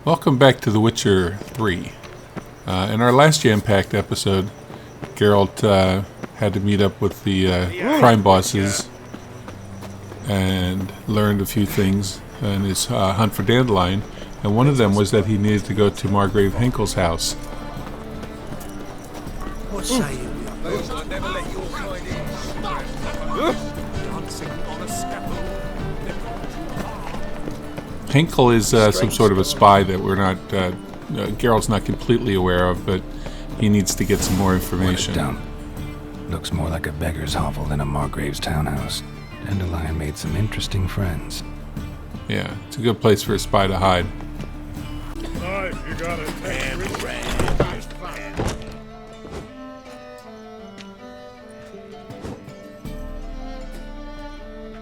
Welcome back to The Witcher 3. In our last jam-packed episode, Geralt had to meet up with the crime bosses and learned a few things in his hunt for Dandelion, and one of them was that he needed to go to Margrave Henkel's house. What say you? I'll never let your kind in. Dancing on a scaffold. Henkel is some sort of a spy that we're not, Geralt's not completely aware of, but he needs to get some more information. Dumb. Looks more like a beggar's hovel than a Margrave's townhouse. Dandelion made some interesting friends. Yeah, it's a good place for a spy to hide. Nice, you got it.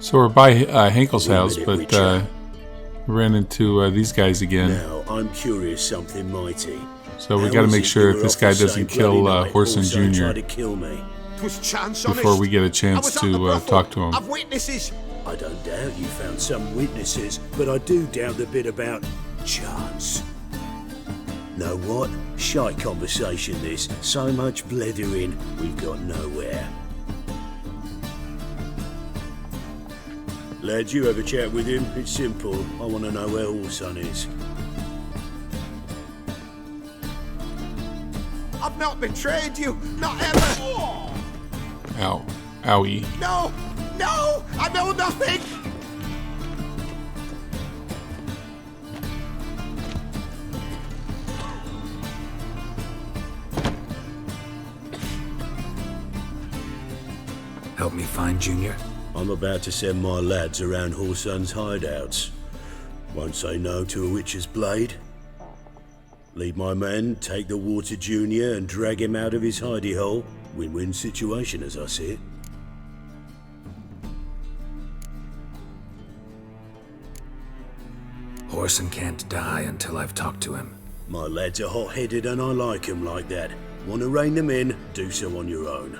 So we're by Henkel's house, but we ran into these guys again. Now, I'm curious something mighty. So we got to make sure that this guy doesn't kill Horson Jr. before we get a chance to talk to him. I've witnesses. I don't doubt you found some witnesses, but I do doubt the bit about chance. Know what? Shite conversation this. So much blethering, we've got nowhere. Lad, you have a chat with him. It's simple. I want to know where Horson is. I've not betrayed you. Not ever. Ow. Owie. No. No. I know nothing. Help me find Junior? I'm about to send my lads around Horson's hideouts. Won't say no to a witch's blade. Lead my men, take the Water Junior and drag him out of his hidey hole. Win-win situation as I see it. Horson can't die until I've talked to him. My lads are hot-headed and I like 'em like that. Want to rein them in? Do so on your own.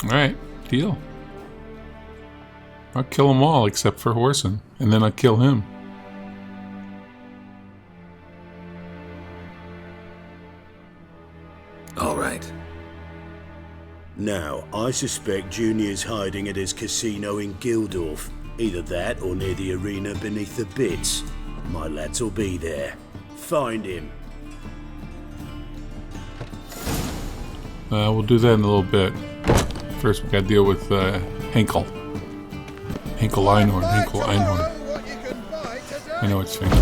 Alright, deal. I'll kill them all except for Horson, and then I'll kill him. All right. Now, I suspect Junior's hiding at his casino in Gildorf. Either that or near the arena beneath the bits. My lads will be there. Find him. We'll do that in a little bit. First, we got to deal with Henkel. Henkel Einhorn. Henkel Einhorn. I know it's famous.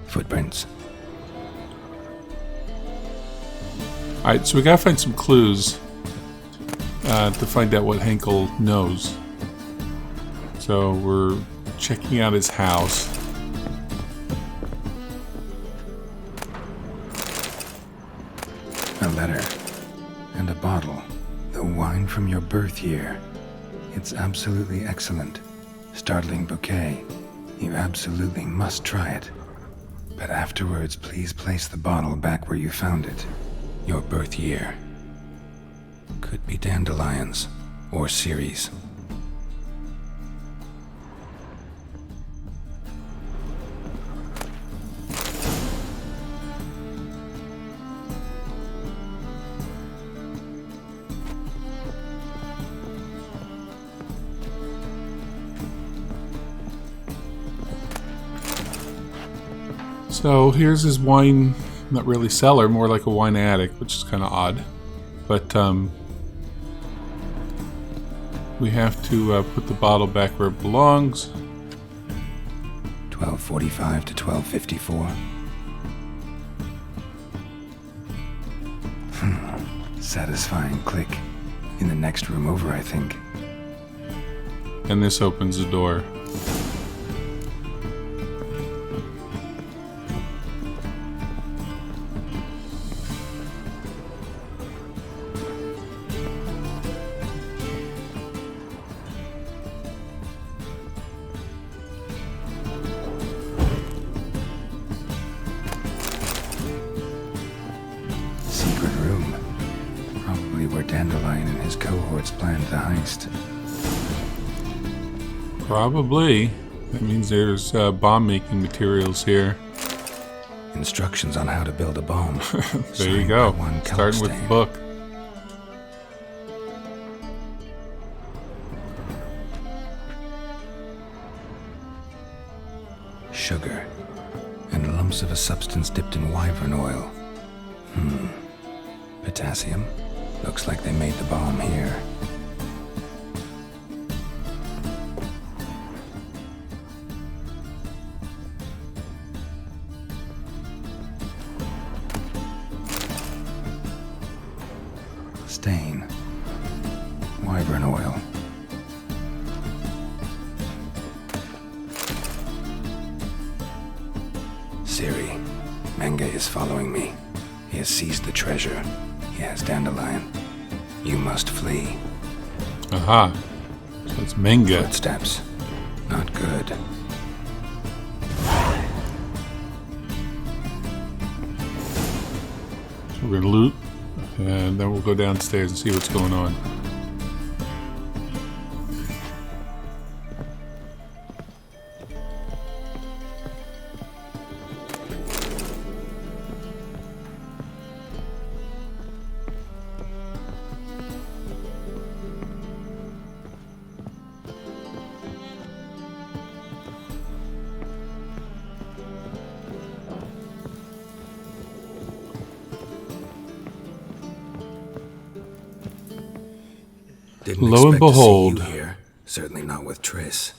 Footprints. Alright, so we gotta find some clues to find out what Henkel knows. So we're checking out his house. A letter. And a bottle. The wine from your birth year. It's absolutely excellent. Startling bouquet. You absolutely must try it. But afterwards, please place the bottle back where you found it. Your birth year. Could be Dandelion's. Or Ciri's. So here's his wine, not really cellar, more like a wine attic, which is kind of odd. But we have to put the bottle back where it belongs. 1245 to 1254. Satisfying click. In the next room over, I think. And this opens the door. Dandelion and his cohorts planned the heist. Probably. That means there's bomb-making materials here. Instructions on how to build a bomb. There you go. Starting with the book. Sugar. And lumps of a substance dipped in wyvern oil. Potassium. Looks like they made the bomb here. Stain. Wyvern oil. Ciri. Menge is following me. He has seized the treasure. He has Dandelion. You must flee. Aha. So it's Menge. Footsteps. Not good. So we're gonna loot, and then we'll go downstairs and see what's going on. Didn't Lo and expect to see behold. you here. Certainly not with Triss.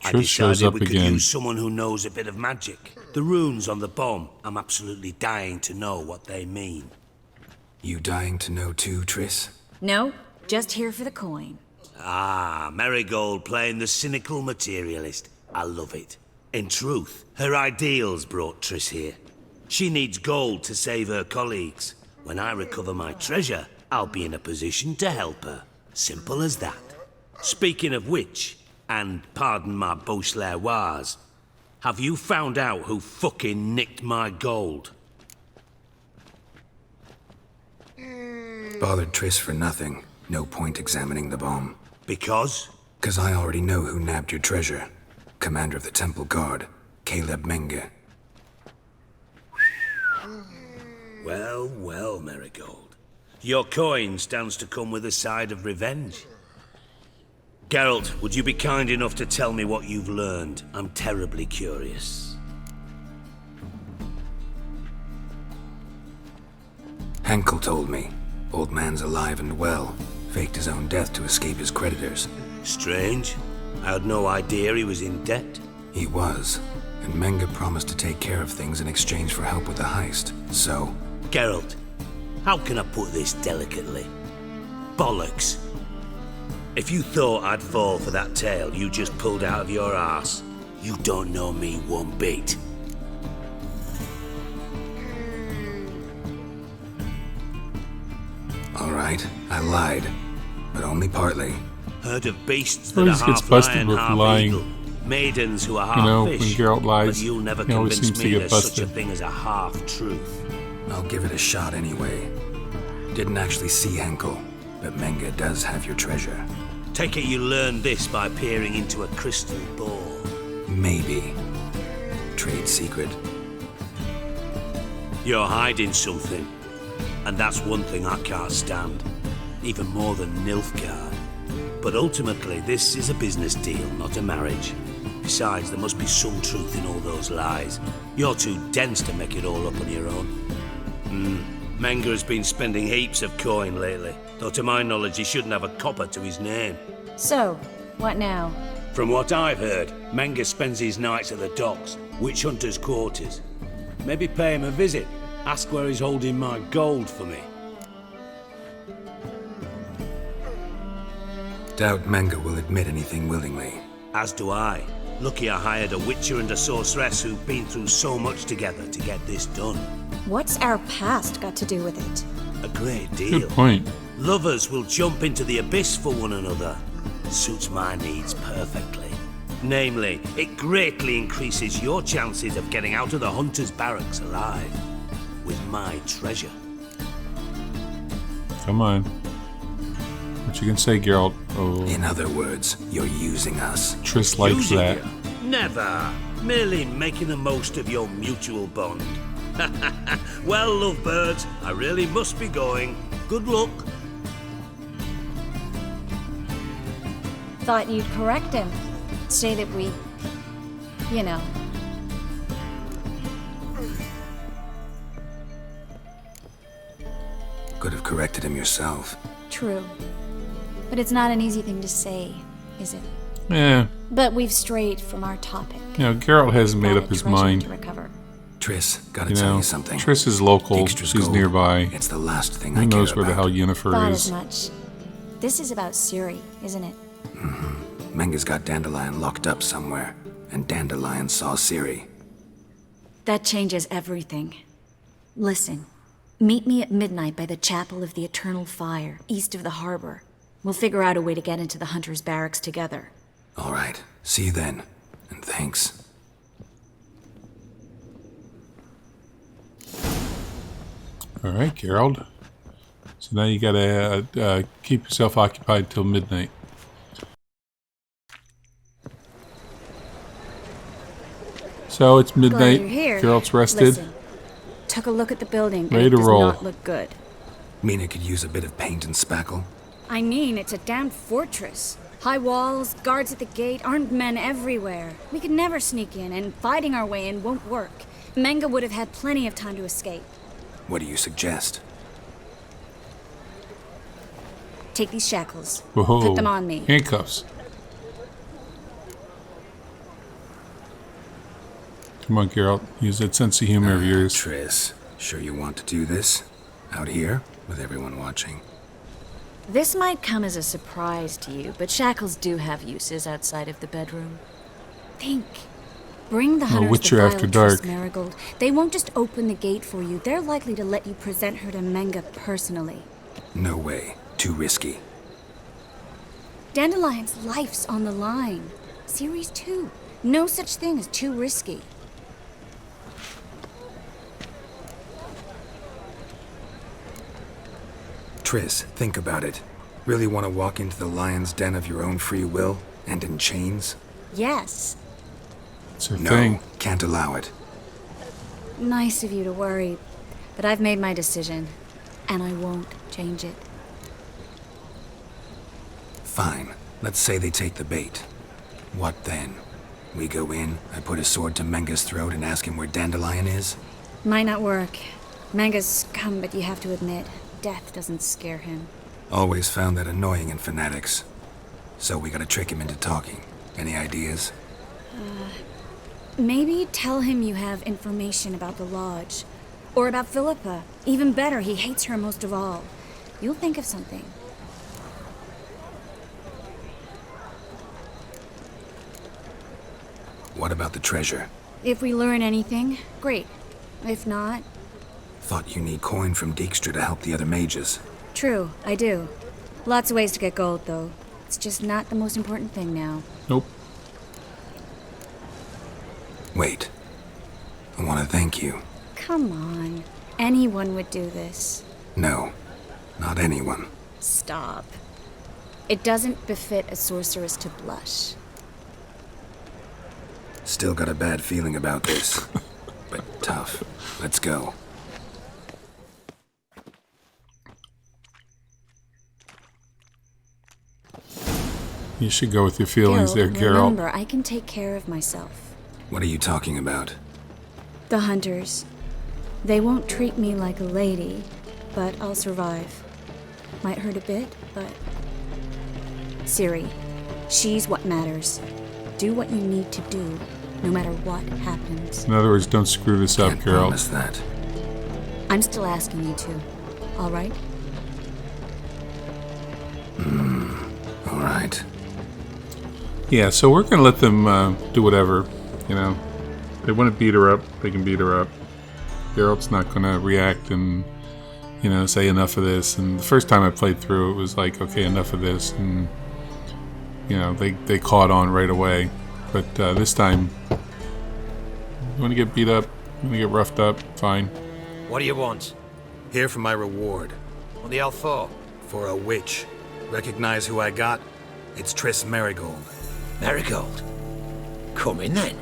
I Triss shows decided up we could again. use someone who knows a bit of magic. The runes on the bomb, I'm absolutely dying to know what they mean. You dying to know too, Triss? No, just here for the coin. Ah, Merigold playing the cynical materialist. I love it. In truth, her ideals brought Triss here. She needs gold to save her colleagues. When I recover my treasure, I'll be in a position to help her. Simple as that. Speaking of which, and pardon my Beauclervois, have you found out who fucking nicked my gold? Bothered Triss for nothing. No point examining the bomb. Because? 'Cause I already know who nabbed your treasure. Commander of the Temple Guard, Caleb Menge. Well, well, Merigold. Your coin stands to come with a side of revenge. Geralt, would you be kind enough to tell me what you've learned? I'm terribly curious. Henkel told me. Old man's alive and well. Faked his own death to escape his creditors. Strange. I had no idea he was in debt. He was. And Menge promised to take care of things in exchange for help with the heist. So, Geralt, how can I put this delicately? Bollocks. If you thought I'd fall for that tale you just pulled out of your arse, you don't know me one bit. all right, I lied. But only partly. Heard of beasts that are Always gets half busted lion, with half lying. eagle. Maidens who are half You know, fish. when Geralt lies, but you'll never he always convince seems to me get there's such a busted. thing as a half-truth. I'll give it a shot anyway. Didn't actually see Henkel, but Menge does have your treasure. Take it you learned this by peering into a crystal ball. Maybe. Trade secret. You're hiding something. And that's one thing I can't stand. Even more than Nilfgaard. But ultimately, this is a business deal, not a marriage. Besides, there must be some truth in all those lies. You're too dense to make it all up on your own. Menge has been spending heaps of coin lately. Though to my knowledge, he shouldn't have a copper to his name. So, what now? From what I've heard, Menge spends his nights at the docks, witch hunters' quarters. Maybe pay him a visit. Ask where he's holding my gold for me. Doubt Menge will admit anything willingly. As do I. Lucky I hired a witcher and a sorceress who've been through so much together to get this done. What's our past got to do with it? A great deal. Good point. Lovers will jump into the abyss for one another. Suits my needs perfectly. Namely, it greatly increases your chances of getting out of the hunter's barracks alive. With my treasure. Come on. What you can say, Geralt? Oh, In other words, you're using us. Triss likes Using that. you? Never. Merely making the most of your mutual bond. Well, lovebirds, I really must be going. Good luck. Thought you'd correct him. Say that we, you know. Could have corrected him yourself. True. But it's not an easy thing to say, is it? Yeah. But we've strayed from our topic. You know, Geralt hasn't made Got up a his treasure mind. to recover. Triss, gotta You tell know, you something. Triss is local. Dijkstra's She's gold. nearby. It's the last thing Who I knows care where the about. hell Yennefer Thought is? as much. This is about Ciri, isn't it? Menga's got Dandelion locked up somewhere, and Dandelion saw Ciri. That changes everything. Listen, meet me at midnight by the Chapel of the Eternal Fire, east of the harbor. We'll figure out a way to get into the Hunter's Barracks together. All right, see you then, and thanks. All right, Geralt. So now you gotta keep yourself occupied till midnight. So it's Glad midnight. you're here. Geralt's rested. Listen, took a look at the building, and Ready it to does roll. not look good. Mina could use a bit of paint and spackle. I mean, it's a damn fortress. High walls, guards at the gate, armed men everywhere. We could never sneak in, and fighting our way in won't work. Menga would have had plenty of time to escape. What do you suggest? Take these shackles. Whoa. Put them on me. Handcuffs. Come on, Geralt. Use that sense of humor of yours. Triss, sure you want to do this? Out here, with everyone watching. This might come as a surprise to you, but shackles do have uses outside of the bedroom. Think. Bring the hunters Witcher the after vile Triss dark. Merigold. They won't just open the gate for you. They're likely to let you present her to Menga personally. No way. Too risky. Dandelion's life's on the line. Ciri's too. No such thing as too risky. Triss, think about it. Really want to walk into the lion's den of your own free will, and in chains? Yes. It's her No, thing. can't allow it. Nice of you to worry, but I've made my decision, and I won't change it. Fine. Let's say they take the bait. What then? We go in, I put a sword to Menga's throat and ask him where Dandelion is? Might not work. Menga's scum, but you have to admit, death doesn't scare him. Always found that annoying in fanatics. So we gotta trick him into talking. Any ideas? Maybe tell him you have information about the lodge. Or about Philippa. Even better, he hates her most of all. You'll think of something. What about the treasure? If we learn anything, great. If not, Thought you need coin from Dijkstra to help the other mages. true, I do. Lots of ways to get gold, though. It's just not the most important thing now. Nope. Wait. I want to thank you. Come on. Anyone would do this. No, not anyone. Stop. It doesn't befit a sorceress to blush. Still got a bad feeling about this. But tough. Let's go. You should go with your feelings there, Geralt. Remember, I can take care of myself. What are you talking about? The hunters. They won't treat me like a lady, but I'll survive. Might hurt a bit, but... Ciri, she's what matters. Do what you need to do, no matter what happens. In other words, don't screw this up, Can't Geralt. promise that. I'm still asking you to. All right? All right. Yeah, so we're gonna let them do whatever, you know. They want to beat her up, they can beat her up. Geralt's not gonna react and, you know, say enough of this. And the first time I played through, it was like, okay, enough of this, and you know, they caught on right away. But this time, you want to get beat up, you want to get roughed up, fine. What do you want? Here for my reward. What the hell for? For a witch. Recognize who I got? It's Triss Merigold. Merigold. Come in then.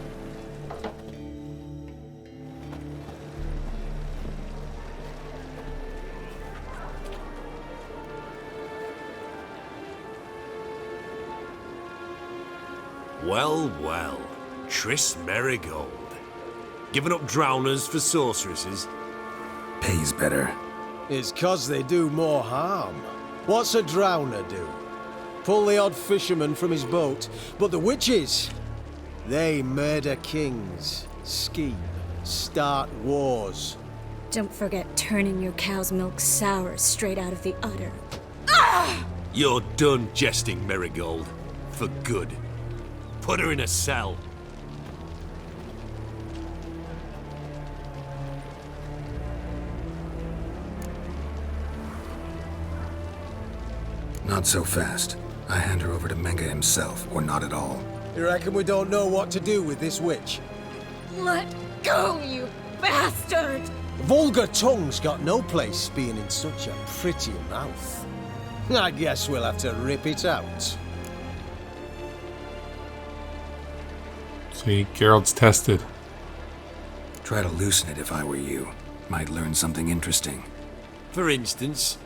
Well, well. Triss Merigold. Giving up drowners for sorceresses? Pays better. It's 'cause they do more harm. What's a drowner do? Pull the odd fisherman from his boat, but the witches, they murder kings, scheme, start wars. Don't forget turning your cow's milk sour straight out of the udder. You're done jesting, Merigold. For good. Put her in a cell. Not so fast. I hand her over to Menga himself, or not at all. You reckon we don't know what to do with this witch? Let go, you bastard! Vulgar tongue's got no place being in such a pretty mouth. I guess we'll have to rip it out. See, Geralt's tested. Try to loosen it if I were you. Might learn something interesting. For instance,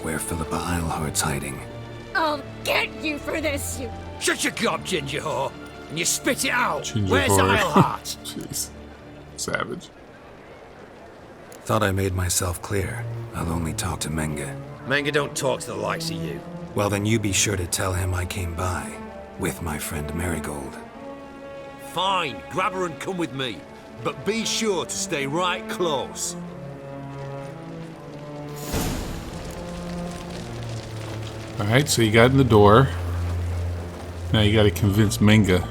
Where Philippa Eilhart's hiding. I'll get you for this, you... Shut your gob, ginger whore, and you spit it out. Ginger Where's whore. Eilhart? Jeez. Savage. Thought I made myself clear. I'll only talk to Menga. Manga don't talk to the likes of you. Well, then you be sure to tell him I came by. With my friend Merigold. fine, grab her and come with me. But be sure to stay right close. Alright, so you got in the door. Now you gotta convince Menga.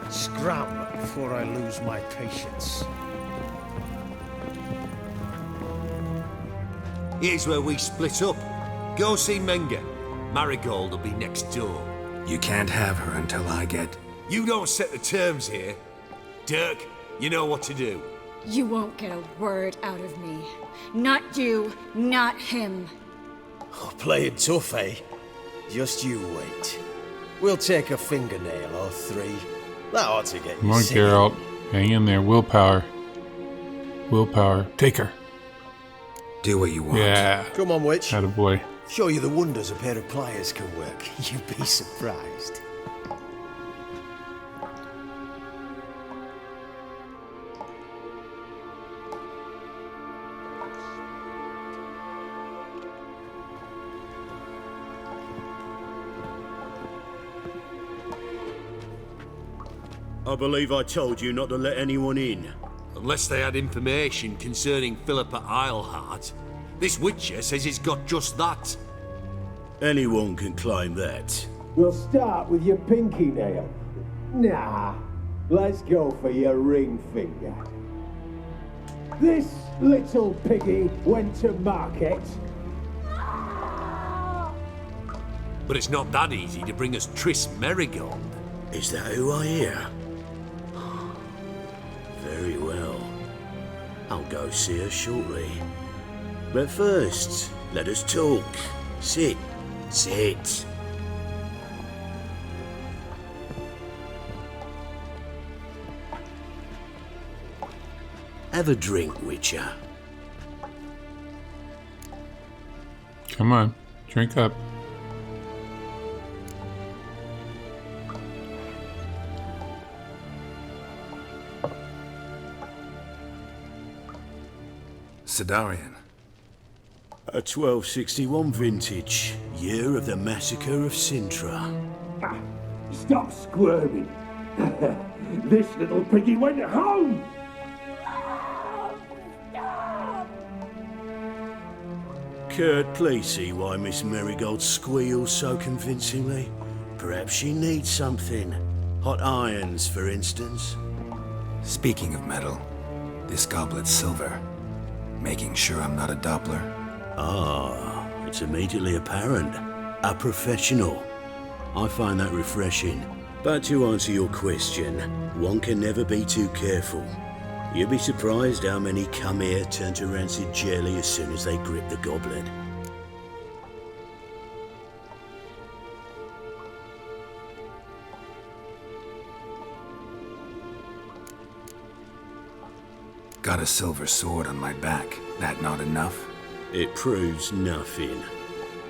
Scram before I lose my patience. Here's where we split up. Go see Menga. Merigold will be next door. You can't have her until I get... You don't set the terms here. Dirk, you know what to do. You won't get a word out of me. Not you, not him. Oh, playing tough, eh? Just you wait. We'll take a fingernail or three. That ought to get Come you on, singing. Geralt. Hang in there. Willpower. Willpower. Take her. Do what you want. Yeah. Come on, witch. Attaboy. Show you the wonders a pair of pliers can work. You'd be surprised. I believe I told you not to let anyone in. Unless they had information concerning Philippa Eilhart. This Witcher says he's got just that. Anyone can claim that. We'll start with your pinky nail. Nah, let's go for your ring finger. This little piggy went to market. But it's not that easy to bring us Triss Merigold. Is that who I hear? Very well. I'll go see her shortly. But first, let us talk. Sit. Sit. Have a drink, Witcher. Come on. Drink up. Sidarian. A 1261 vintage, year of the massacre of Sintra. Stop squirming. This little piggy went home. Kurt, please see why Miss Merigold squeals so convincingly. Perhaps she needs something. Hot irons, for instance. Speaking of metal, this goblet's silver. Making sure I'm not a Doppler. Ah, it's immediately apparent. A professional. I find that refreshing. But to answer your question, one can never be too careful. You'd be surprised how many come here turn to rancid jelly as soon as they grip the goblet. Got a silver sword on my back. That not enough? It proves nothing.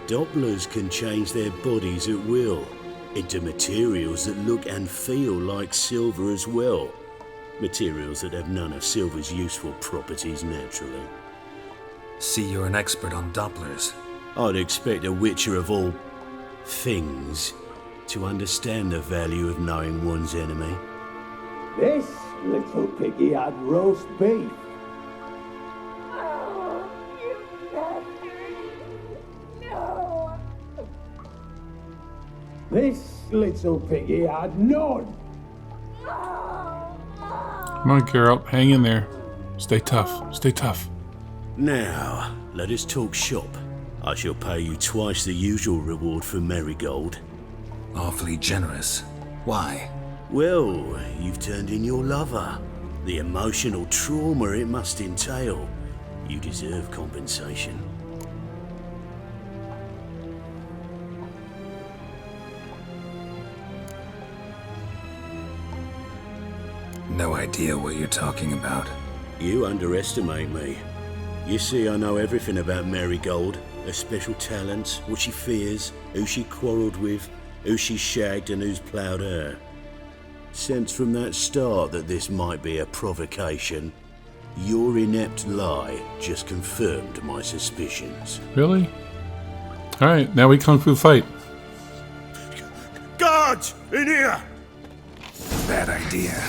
Dopplers can change their bodies at will, into materials that look and feel like silver as well. Materials that have none of silver's useful properties naturally. See, you're an expert on Dopplers. I'd expect a witcher of all things to understand the value of knowing one's enemy. This little piggy had roast beef. Oh, you bastard! No! This little piggy had none. Come on, Geralt, hang in there. Stay tough. Stay tough. Now, let us talk shop. I shall pay you twice the usual reward for Merigold. Awfully generous. Why? Well, you've turned in your lover. The emotional trauma it must entail. You deserve compensation. No idea what you're talking about. You underestimate me. You see, I know everything about Merigold, her special talents, what she fears, who she quarrelled with, who she shagged and who's ploughed her. Sensed from that start that this might be a provocation, your inept lie just confirmed my suspicions. Really? Alright, now we kung fu fight. Guards! In here! Bad idea.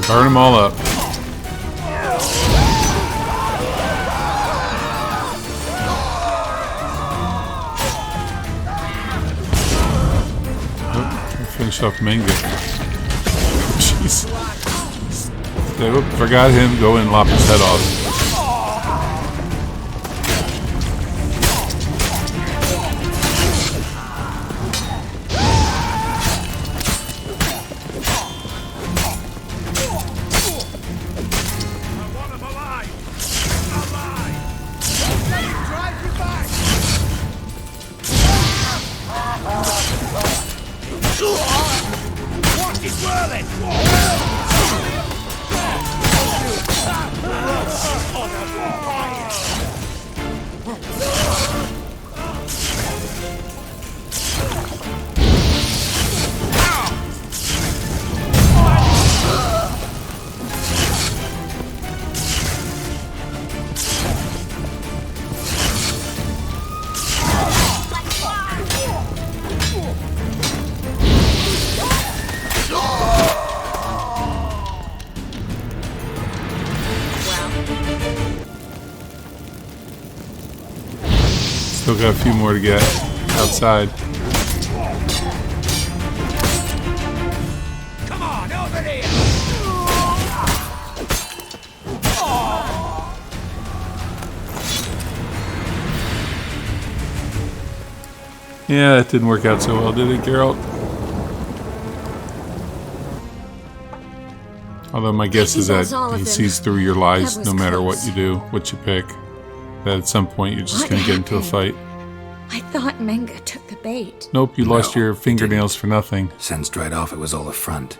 Burn them all up. Oh, finish off Manga. Jeez. Forgot him. Go in and lop his head off. Still got a few more to get outside. Come on, over here! Yeah, that didn't work out so well, did it, Geralt? Although my guess is that he sees through your lies no matter what you do, what you pick. That at some point you're just going to get into a fight. I thought Menga took the bait. Nope, you lost your fingernails for nothing. Sensed right off it was all a front.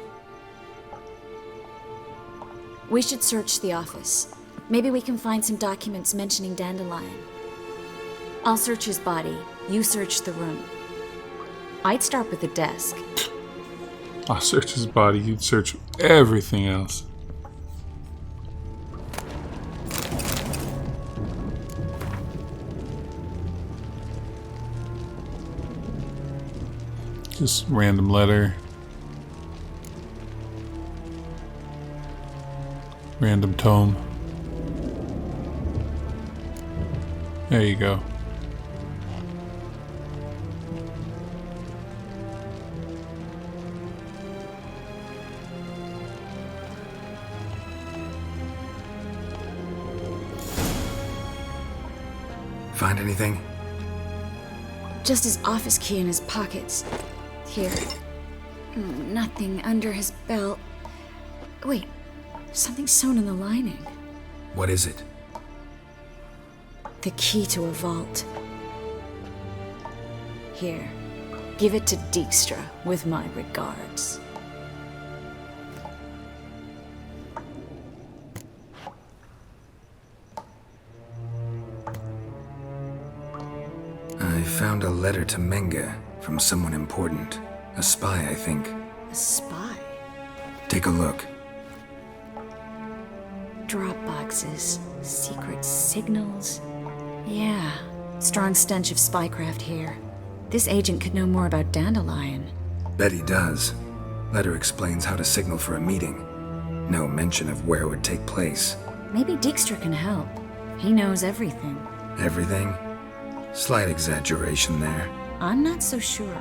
We should search the office. Maybe we can find some documents mentioning Dandelion. I'll search his body. You search the room. I'd start with the desk. I'll search his body. You'd search everything else. Just random letter. Random tome. There you go. Find anything? Just his office key in his pockets. Here. Nothing under his belt. Wait, something sewn in the lining. What is it? The key to a vault. Here, give it to Dijkstra with my regards. I found a letter to Menge from someone important. A spy, I think. A spy? Take a look. Drop boxes, secret signals. Yeah, strong stench of spycraft here. This agent could know more about Dandelion. Bet he does. Letter explains how to signal for a meeting. No mention of where it would take place. Maybe Dijkstra can help. He knows everything. Everything? Slight exaggeration there. I'm not so sure.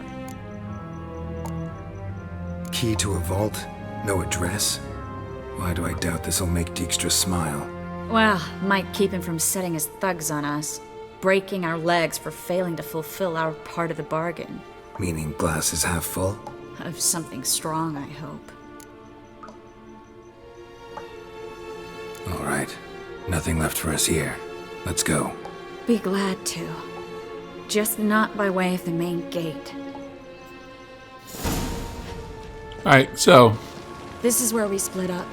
Key to a vault? No address? Why do I doubt this'll make Dijkstra smile? Well, might keep him from setting his thugs on us. Breaking our legs for failing to fulfill our part of the bargain. Meaning glass is half full? Of something strong, I hope. All right. Nothing left for us here. Let's go. Be glad to. Just not by way of the main gate. Alright, so This is where we split up.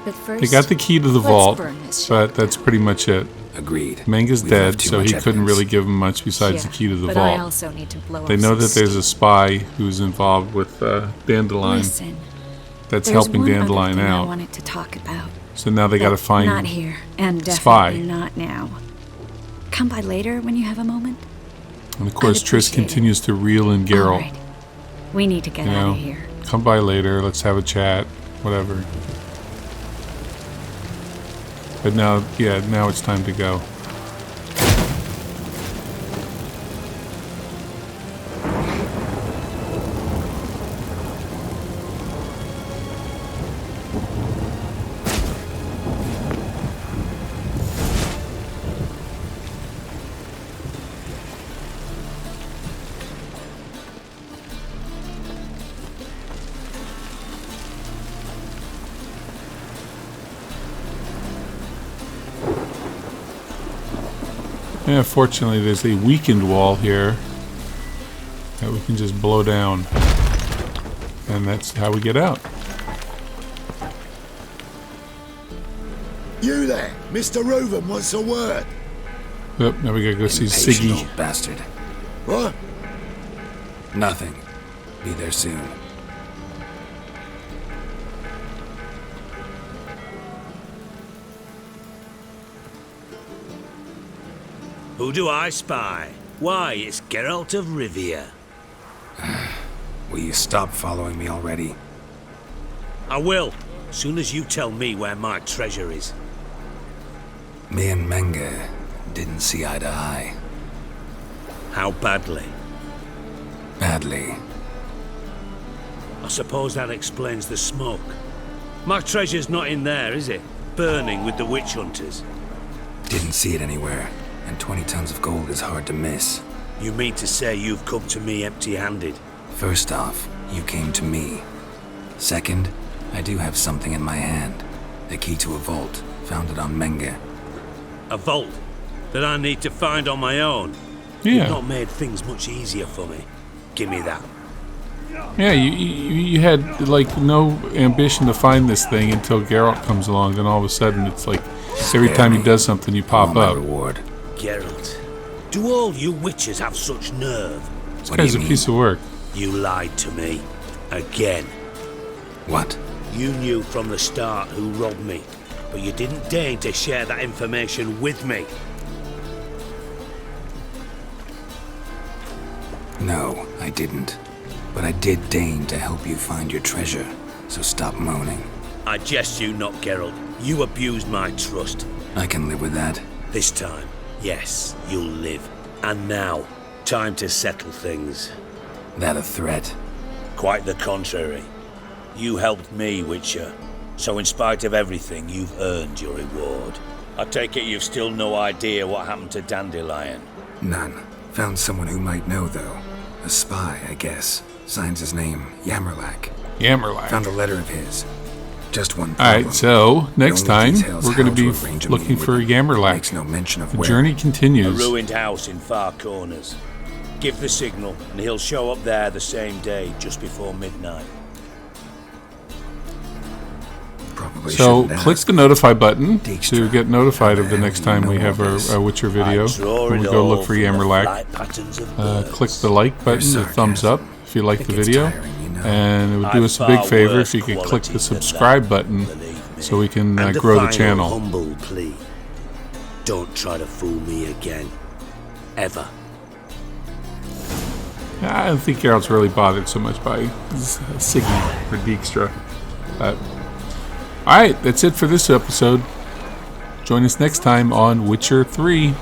But first, they got the key to the let's vault, burn this but shit that's down. pretty much it. Agreed. Menge's We've dead, left too so much he couldn't evidence. really give him much besides Yeah, the key to the but I vault. also need to blow They up know some that there's a steam. spy who's involved with Dandelion Listen, that's there's helping one other Dandelion thing I out. wanted to talk about. So now they got to But find not here, and spy. definitely not now. Come by later when you have a moment. And of course, I'd Triss appreciate it. continues to reel in Geralt. All right. We need to get You out know, of here. come by later. Let's have a chat. Whatever. But now, yeah, now it's time to go. Yeah, fortunately there's a weakened wall here that we can just blow down. And that's how we get out. You there, Mr. Reuven wants a word. Yep, now we gotta go see Impatient Siggy. old bastard. What? Nothing. Be there soon. Who do I spy? Why, it's Geralt of Rivia. Will you stop following me already? I will, soon as you tell me where my treasure is. Me and Menge didn't see eye to eye. How badly? Badly. I suppose that explains the smoke. My treasure's not in there, is it? Burning with the witch hunters. Didn't see it anywhere. And 20 tons of gold is hard to miss. You mean to say you've come to me empty-handed? First off, you came to me. Second, I do have something in my hand. The key to a vault, found it on Menge. A vault that I need to find on my own? Yeah. You've not made things much easier for me. Give me that. Yeah, you had like no ambition to find this thing until Geralt comes along, then all of a sudden it's like every time he does something you pop Want my up. reward. Geralt, do all you witches have such nerve? This What do guy's you a mean? piece of work. You lied to me. Again. What? You knew from the start who robbed me, but you didn't deign to share that information with me. No, I didn't. But I did deign to help you find your treasure, so stop moaning. I jest you not, Geralt. You abused my trust. I can live with that. This time, yes, you'll live. And now, time to settle things. That a threat? Quite the contrary. You helped me, Witcher. So in spite of everything, you've earned your reward. I take it you've still no idea what happened to Dandelion. None. Found someone who might know, though. A spy, I guess. Signs his name, Yammerlack. Yammerlack. Found a letter of his. Just one problem. Alright, so next The only time details we're going how to be arrange a looking meeting for with him. Yammerlack. Makes no mention of The where. journey A continues. ruined house in Far Corners. Give the signal, and he'll show up there the same day, just before midnight. Probably So shouldn't click ask. the notify button to Dijkstra. get notified of the How next hell time do we you know have all this? our Witcher video. I draw When we it go all look for from the Yammerlack. flight patterns of birds. Click the like button, the thumbs up if you like It the gets video. tiring, you know. And it would do I've us a big far favor worse if you could click the qualities than subscribe that, button believe me. so we can And a grow the final channel. humble plea. Don't try to fool me again. Ever. I don't think Geralt's really bothered so much by Siggy or Dijkstra. Alright, that's it for this episode. Join us next time on Witcher 3.